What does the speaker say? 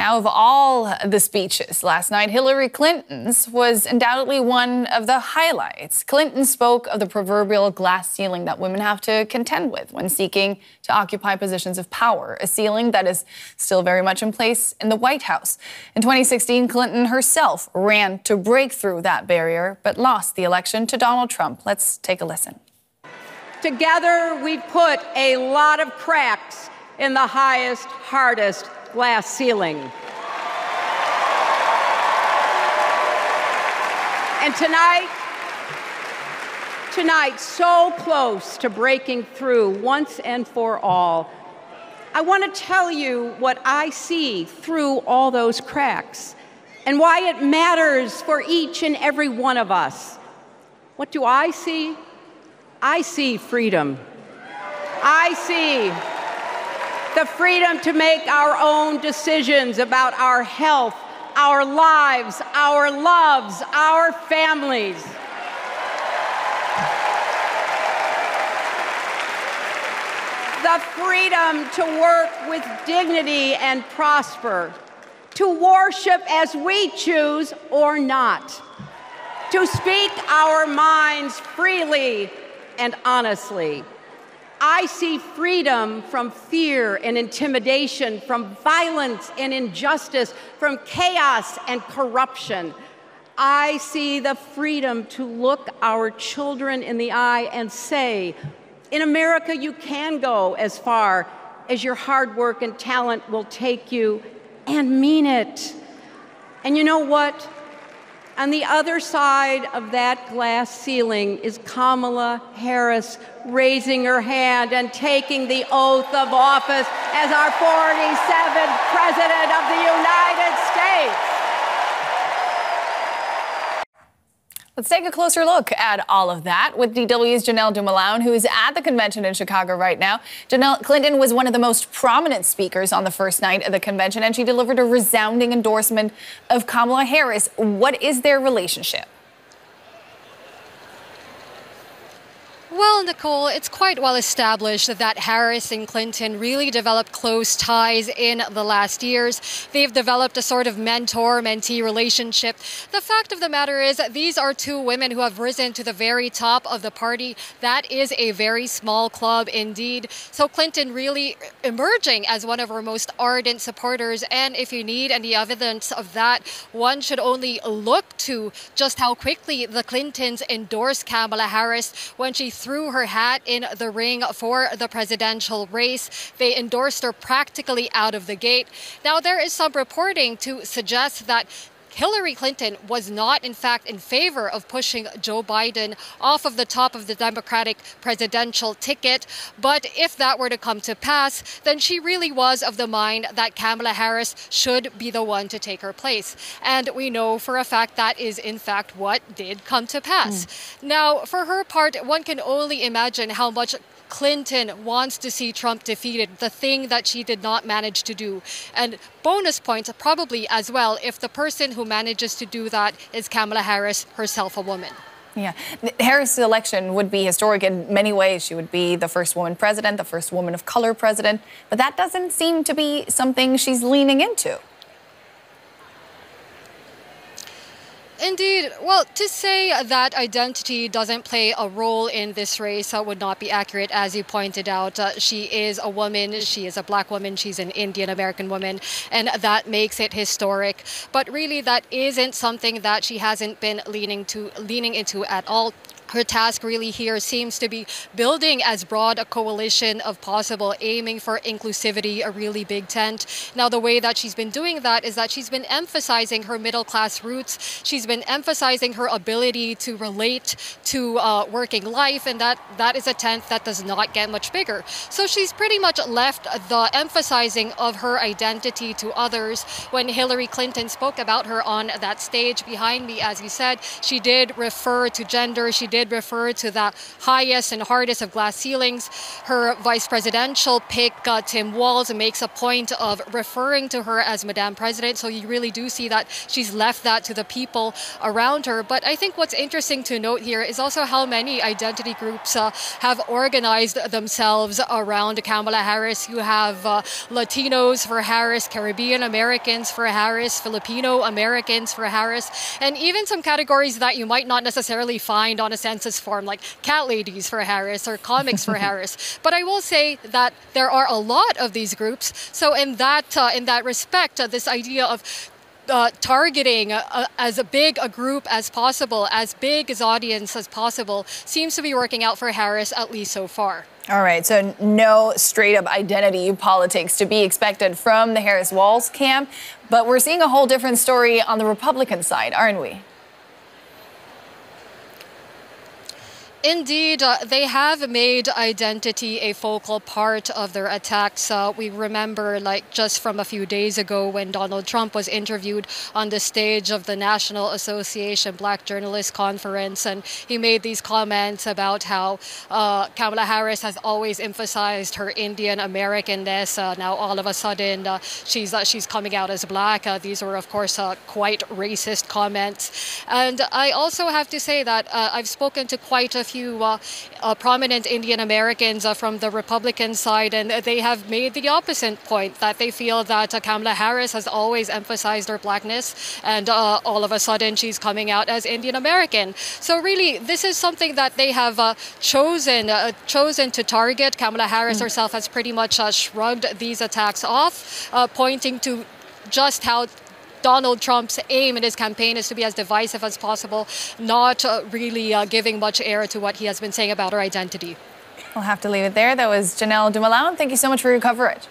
Now, of all the speeches last night, Hillary Clinton's was undoubtedly one of the highlights. Clinton spoke of the proverbial glass ceiling that women have to contend with when seeking to occupy positions of power, a ceiling that is still very much in place in the White House. In 2016, Clinton herself ran to break through that barrier, but lost the election to Donald Trump. Let's take a listen. Together, we put a lot of cracks in the highest, hardest glass ceiling. And tonight, so close to breaking through once and for all, I want to tell you what I see through all those cracks and why it matters for each and every one of us. What do I see? I see freedom. I see the freedom to make our own decisions about our health, our lives, our loves, our families. The freedom to work with dignity and prosper, to worship as we choose or not, to speak our minds freely and honestly. I see freedom from fear and intimidation, from violence and injustice, from chaos and corruption. I see the freedom to look our children in the eye and say, in America, you can go as far as your hard work and talent will take you, and mean it. And you know what? On the other side of that glass ceiling is Kamala Harris raising her hand and taking the oath of office as our 47th President of the United States. Let's take a closer look at all of that with DW's Janelle Dumalaon, who is at the convention in Chicago right now. Janelle, Clinton was one of the most prominent speakers on the first night of the convention, and she delivered a resounding endorsement of Kamala Harris. What is their relationship? Well, Nicole, it's quite well established that Harris and Clinton really developed close ties in the last years. They've developed a sort of mentor-mentee relationship. The fact of the matter is that these are two women who have risen to the very top of the party. That is a very small club indeed. So Clinton really emerging as one of her most ardent supporters. And if you need any evidence of that, one should only look to just how quickly the Clintons endorsed Kamala Harris when she threw her hat in the ring for the presidential race. They endorsed her practically out of the gate. Now, there is some reporting to suggest that Hillary Clinton was not, in fact, in favor of pushing Joe Biden off of the top of the Democratic presidential ticket. But if that were to come to pass, then she really was of the mind that Kamala Harris should be the one to take her place. And we know for a fact that is, in fact, what did come to pass. Now, for her part, one can only imagine how much Clinton wants to see Trump defeated, the thing that she did not manage to do. And bonus points probably as well if the person who manages to do that is Kamala Harris, herself a woman. Yeah, Harris' election would be historic in many ways. She would be the first woman president, the first woman of color president, but that doesn't seem to be something she's leaning into. Indeed. Well, to say that identity doesn't play a role in this race would not be accurate, as you pointed out. She is a woman, she is a black woman, she's an Indian American woman, and that makes it historic. But really, that isn't something that she hasn't been leaning into at all. Her task really here seems to be building as broad a coalition of possible, aiming for inclusivity, a really big tent. Now, the way that she's been doing that is that she's been emphasizing her middle-class roots. She's been emphasizing her ability to relate to working life, and that is a tent that does not get much bigger. So she's pretty much left the emphasizing of her identity to others. When Hillary Clinton spoke about her on that stage behind me, as you said, she did refer to gender, she did refer to the highest and hardest of glass ceilings. Her vice presidential pick, Tim Walz, makes a point of referring to her as Madame President. So you really do see that she's left that to the people around her. But I think what's interesting to note here is also how many identity groups have organized themselves around Kamala Harris. You have Latinos for Harris, Caribbean Americans for Harris, Filipino Americans for Harris, and even some categories that you might not necessarily find on a census form, like cat ladies for Harris or comics for Harris. But I will say that there are a lot of these groups. So in that respect, this idea of targeting as big a group as possible, as big as audience as possible, seems to be working out for Harris, at least so far. All right, so no straight-up identity politics to be expected from the Harris-Walz camp, but we're seeing a whole different story on the Republican side, aren't we? Indeed, they have made identity a focal part of their attacks. We remember, like, just from a few days ago when Donald Trump was interviewed on the stage of the National Association Black Journalists Conference, and he made these comments about how Kamala Harris has always emphasized her Indian Americanness. Now, all of a sudden, she's coming out as black. These were, of course, quite racist comments. And I also have to say that I've spoken to quite a few prominent Indian Americans from the Republican side, and they have made the opposite point, that they feel that Kamala Harris has always emphasized her blackness, and all of a sudden she's coming out as Indian American. So really, this is something that they have chosen to target. Kamala Harris herself has pretty much shrugged these attacks off, pointing to just how Donald Trump's aim in his campaign is to be as divisive as possible, not really giving much air to what he has been saying about her identity. We'll have to leave it there. That was Janelle Dumalaon. Thank you so much for your coverage.